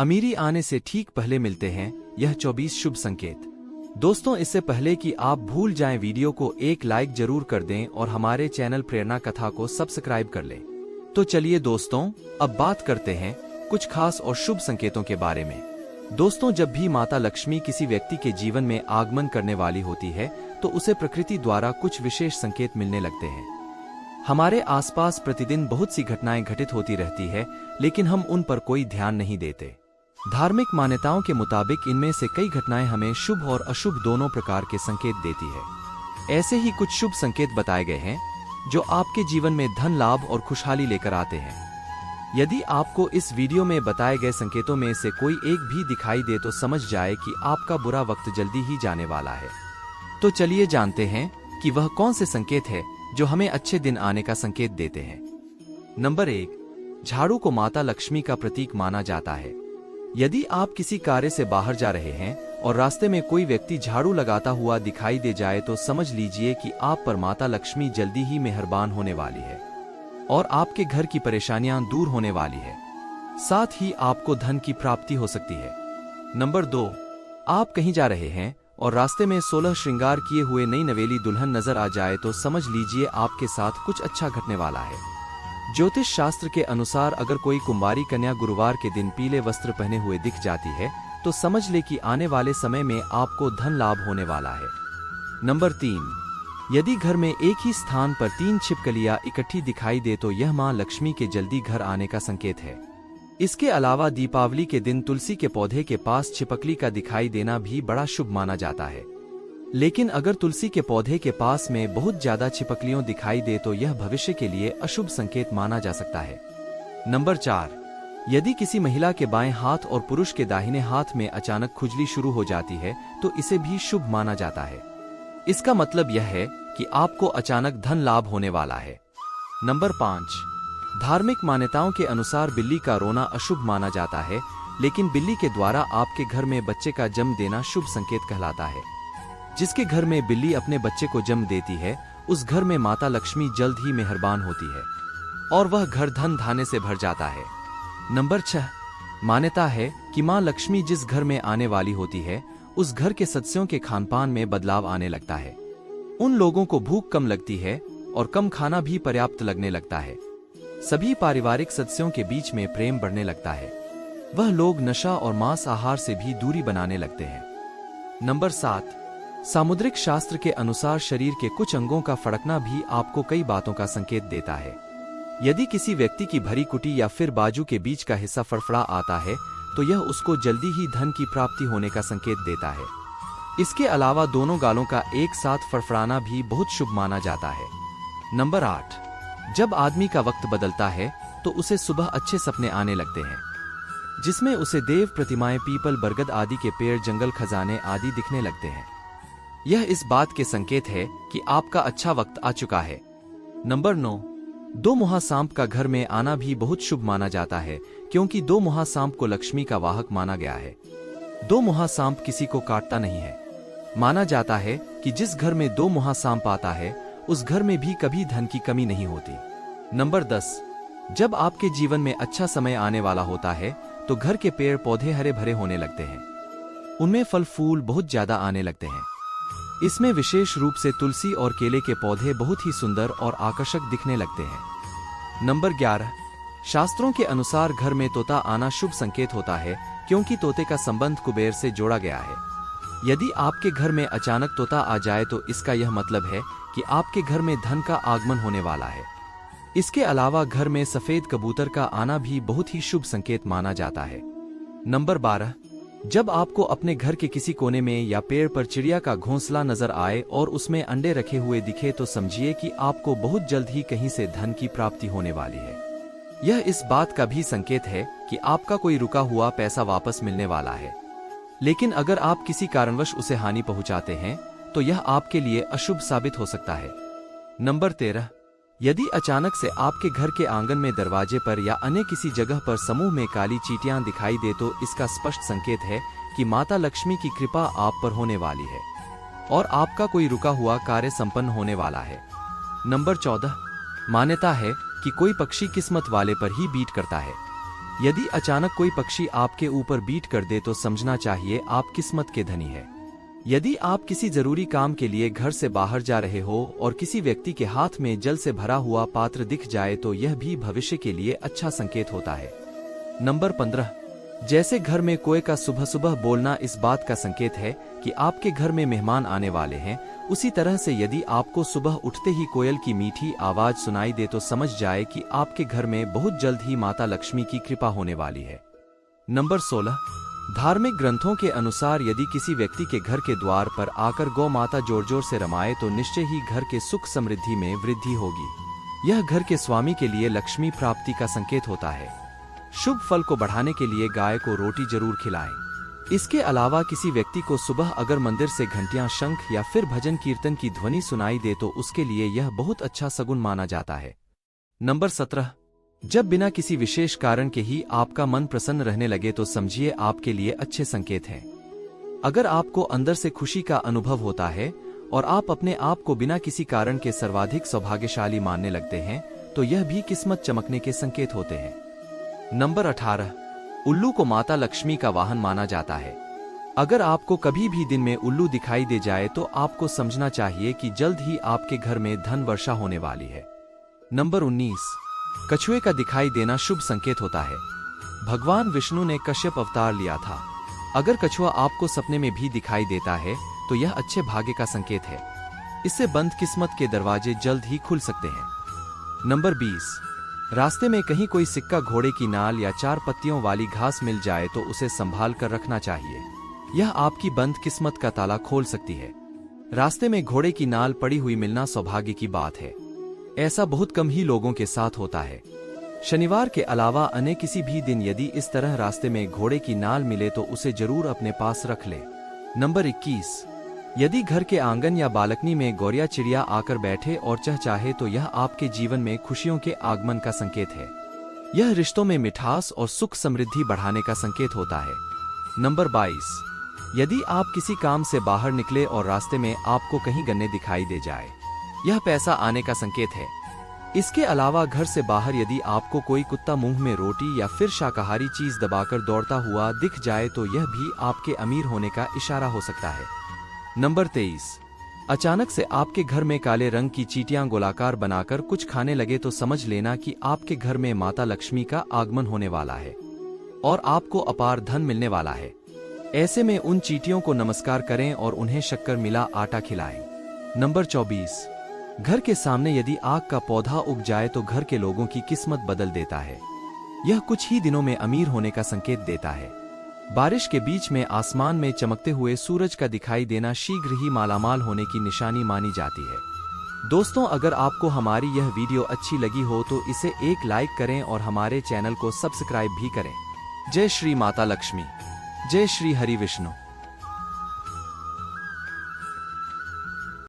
अमीरी आने से ठीक पहले मिलते हैं यह 24 शुभ संकेत। दोस्तों, इससे पहले कि आप भूल जाएं, वीडियो को एक लाइक जरूर कर दें और हमारे चैनल प्रेरणा कथा को सब्सक्राइब कर लें। तो चलिए दोस्तों, अब बात करते हैं कुछ खास और शुभ संकेतों के बारे में। दोस्तों, जब भी माता लक्ष्मी किसी व्यक्ति के जीवन में आगमन करने वाली होती है तो उसे प्रकृति द्वारा कुछ विशेष संकेत मिलने लगते हैं। हमारे आसपास प्रतिदिन बहुत सी घटनाएं घटित होती रहती है, लेकिन हम उन पर कोई ध्यान नहीं देते। धार्मिक मान्यताओं के मुताबिक इनमें से कई घटनाएं हमें शुभ और अशुभ दोनों प्रकार के संकेत देती है। ऐसे ही कुछ शुभ संकेत बताए गए हैं जो आपके जीवन में धन लाभ और खुशहाली लेकर आते हैं। यदि आपको इस वीडियो में बताए गए संकेतों में से कोई एक भी दिखाई दे तो समझ जाए कि आपका बुरा वक्त जल्दी ही जाने वाला है। तो चलिए जानते हैं कि वह कौन से संकेत है जो हमें अच्छे दिन आने का संकेत देते हैं। नंबर 1, झाड़ू को माता लक्ष्मी का प्रतीक माना जाता है। यदि आप किसी कार्य से बाहर जा रहे हैं और रास्ते में कोई व्यक्ति झाड़ू लगाता हुआ दिखाई दे जाए तो समझ लीजिए कि आप पर माता लक्ष्मी जल्दी ही मेहरबान होने वाली है और आपके घर की परेशानियां दूर होने वाली है। साथ ही आपको धन की प्राप्ति हो सकती है। नंबर 2, आप कहीं जा रहे हैं और रास्ते में 16 श्रृंगार किए हुए नई नवेली दुल्हन नजर आ जाए तो समझ लीजिए आपके साथ कुछ अच्छा घटने वाला है। ज्योतिष शास्त्र के अनुसार अगर कोई कुंवारी कन्या गुरुवार के दिन पीले वस्त्र पहने हुए दिख जाती है तो समझ ले कि आने वाले समय में आपको धन लाभ होने वाला है। नंबर 3, यदि घर में एक ही स्थान पर 3 छिपकलियां इकट्ठी दिखाई दे तो यह मां लक्ष्मी के जल्दी घर आने का संकेत है। इसके अलावा दीपावली के दिन तुलसी के पौधे के पास छिपकली का दिखाई देना भी बड़ा शुभ माना जाता है। लेकिन अगर तुलसी के पौधे के पास में बहुत ज्यादा छिपकलियों दिखाई दे तो यह भविष्य के लिए अशुभ संकेत माना जा सकता है। नंबर 4, यदि किसी महिला के बाएं हाथ और पुरुष के दाहिने हाथ में अचानक खुजली शुरू हो जाती है तो इसे भी शुभ माना जाता है। इसका मतलब यह है कि आपको अचानक धन लाभ होने वाला है। नंबर 5, धार्मिक मान्यताओं के अनुसार बिल्ली का रोना अशुभ माना जाता है, लेकिन बिल्ली के द्वारा आपके घर में बच्चे का जन्म देना शुभ संकेत कहलाता है। जिसके घर में बिल्ली अपने बच्चे को जन्म देती है उस घर में माता लक्ष्मी जल्द ही मेहरबान होती है और वह घर धन धान्य से भर जाता है। नंबर 6, मान्यता है कि मां लक्ष्मी जिस घर में आने वाली होती है उस घर के सदस्यों के खानपान में बदलाव आने लगता है। उन लोगों को भूख कम लगती है और कम खाना भी पर्याप्त लगने लगता है। सभी पारिवारिक सदस्यों के बीच में प्रेम बढ़ने लगता है। वह लोग नशा और मांस आहार से भी दूरी बनाने लगते हैं। नंबर 7, सामुद्रिक शास्त्र के अनुसार शरीर के कुछ अंगों का फड़कना भी आपको कई बातों का संकेत देता है। यदि किसी व्यक्ति की भरी कुटी या फिर बाजू के बीच का हिस्सा फड़फड़ा आता है तो यह उसको जल्दी ही धन की प्राप्ति होने का संकेत देता है। इसके अलावा दोनों गालों का एक साथ फड़फड़ाना भी बहुत शुभ माना जाता है। नंबर 8, जब आदमी का वक्त बदलता है तो उसे सुबह अच्छे सपने आने लगते हैं जिसमें उसे देव प्रतिमाएं, पीपल, बरगद आदि के पेड़, जंगल, खजाने आदि दिखने लगते हैं। यह इस बात के संकेत है कि आपका अच्छा वक्त आ चुका है। नंबर 9, 2 मुहा सांप का घर में आना भी बहुत शुभ माना जाता है क्योंकि 2 मुहा सांप को लक्ष्मी का वाहक माना गया है। 2 मुहा सांप किसी को काटता नहीं है। माना जाता है कि जिस घर में 2 मुहा सांप आता है उस घर में भी कभी धन की कमी नहीं होती। नंबर 10, जब आपके जीवन में अच्छा समय आने वाला होता है तो घर के पेड़ पौधे हरे भरे होने लगते हैं। उनमें फल फूल बहुत ज्यादा आने लगते हैं। इसमें विशेष रूप से तुलसी और केले के पौधे बहुत ही सुंदर और आकर्षक दिखने लगते हैं। नंबर 11, शास्त्रों के अनुसार घर में तोता आना शुभ संकेत होता है क्योंकि तोते का संबंध कुबेर से जोड़ा गया है। यदि आपके घर में अचानक तोता आ जाए तो इसका यह मतलब है कि आपके घर में धन का आगमन होने वाला है। इसके अलावा घर में सफेद कबूतर का आना भी बहुत ही शुभ संकेत माना जाता है। नंबर 12, जब आपको अपने घर के किसी कोने में या पेड़ पर चिड़िया का घोंसला नजर आए और उसमें अंडे रखे हुए दिखे तो समझिए कि आपको बहुत जल्द ही कहीं से धन की प्राप्ति होने वाली है। यह इस बात का भी संकेत है कि आपका कोई रुका हुआ पैसा वापस मिलने वाला है। लेकिन अगर आप किसी कारणवश उसे हानि पहुंचाते हैं तो यह आपके लिए अशुभ साबित हो सकता है। नंबर 13, यदि अचानक से आपके घर के आंगन में, दरवाजे पर या अन्य किसी जगह पर समूह में काली चींटियां दिखाई दे तो इसका स्पष्ट संकेत है कि माता लक्ष्मी की कृपा आप पर होने वाली है और आपका कोई रुका हुआ कार्य संपन्न होने वाला है। नंबर 14, मान्यता है कि कोई पक्षी किस्मत वाले पर ही बीट करता है। यदि अचानक कोई पक्षी आपके ऊपर बीट कर दे तो समझना चाहिए आप किस्मत के धनी है। यदि आप किसी जरूरी काम के लिए घर से बाहर जा रहे हो और किसी व्यक्ति के हाथ में जल से भरा हुआ पात्र दिख जाए तो यह भी भविष्य के लिए अच्छा संकेत होता है। नंबर 15, जैसे घर में कोए का सुबह सुबह बोलना इस बात का संकेत है कि आपके घर में मेहमान आने वाले हैं, उसी तरह से यदि आपको सुबह उठते ही कोयल की मीठी आवाज सुनाई दे तो समझ जाए कि आपके घर में बहुत जल्द ही माता लक्ष्मी की कृपा होने वाली है। नंबर 16, धार्मिक ग्रंथों के अनुसार यदि किसी व्यक्ति के घर के द्वार पर आकर गौ माता जोर जोर से रमाए तो निश्चय ही घर के सुख समृद्धि में वृद्धि होगी। यह घर के स्वामी के लिए लक्ष्मी प्राप्ति का संकेत होता है। शुभ फल को बढ़ाने के लिए गाय को रोटी जरूर खिलाएं। इसके अलावा किसी व्यक्ति को सुबह अगर मंदिर से घंटियां, शंख या फिर भजन कीर्तन की ध्वनि सुनाई दे तो उसके लिए यह बहुत अच्छा सगुन माना जाता है। नंबर 17, जब बिना किसी विशेष कारण के ही आपका मन प्रसन्न रहने लगे तो समझिए आपके लिए अच्छे संकेत हैं। अगर आपको अंदर से खुशी का अनुभव होता है और आप अपने आप को बिना किसी कारण के सर्वाधिक सौभाग्यशाली मानने लगते हैं तो यह भी किस्मत चमकने के संकेत होते हैं। नंबर 18, उल्लू को माता लक्ष्मी का वाहन माना जाता है। अगर आपको कभी भी दिन में उल्लू दिखाई दे जाए तो आपको समझना चाहिए कि जल्द ही आपके घर में धन वर्षा होने वाली है। नंबर 19, कछुए का दिखाई देना शुभ संकेत होता है। भगवान विष्णु ने कश्यप अवतार लिया था। अगर कछुआ आपको सपने में भी दिखाई देता है तो यह अच्छे भाग्य का संकेत है। इससे बंद किस्मत के दरवाजे जल्द ही खुल सकते हैं। नंबर 20, रास्ते में कहीं कोई सिक्का, घोड़े की नाल या 4 पत्तियों वाली घास मिल जाए तो उसे संभाल कर रखना चाहिए। यह आपकी बंद किस्मत का ताला खोल सकती है। रास्ते में घोड़े की नाल पड़ी हुई मिलना सौभाग्य की बात है। ऐसा बहुत कम ही लोगों के साथ होता है। शनिवार के अलावा अन्य किसी भी दिन यदि इस तरह रास्ते में घोड़े की नाल मिले तो उसे जरूर अपने पास रख ले। नंबर 21, यदि घर के आंगन या बालकनी में गौरिया चिड़िया आकर बैठे और चहचहाए तो यह आपके जीवन में खुशियों के आगमन का संकेत है। यह रिश्तों में मिठास और सुख समृद्धि बढ़ाने का संकेत होता है। नंबर 22, यदि आप किसी काम से बाहर निकले और रास्ते में आपको कहीं गन्ने दिखाई दे जाए, यह पैसा आने का संकेत है। इसके अलावा घर से बाहर यदि आपको कोई कुत्ता मुंह में रोटी या फिर शाकाहारी चीज दबाकर दौड़ता हुआ दिख जाए तो यह भी आपके अमीर होने का इशारा हो सकता है। नंबर 23, अचानक से आपके घर में काले रंग की चींटियां गोलाकार बनाकर कुछ खाने लगे तो समझ लेना कि आपके घर में माता लक्ष्मी का आगमन होने वाला है और आपको अपार धन मिलने वाला है। ऐसे में उन चींटियों को नमस्कार करें और उन्हें शक्कर मिला आटा खिलाएं। नंबर 24, घर के सामने यदि आग का पौधा उग जाए तो घर के लोगों की किस्मत बदल देता है। यह कुछ ही दिनों में अमीर होने का संकेत देता है। बारिश के बीच में आसमान में चमकते हुए सूरज का दिखाई देना शीघ्र ही मालामाल होने की निशानी मानी जाती है। दोस्तों, अगर आपको हमारी यह वीडियो अच्छी लगी हो तो इसे एक लाइक करें और हमारे चैनल को सब्सक्राइब भी करें। जय श्री माता लक्ष्मी, जय श्री हरि विष्णु।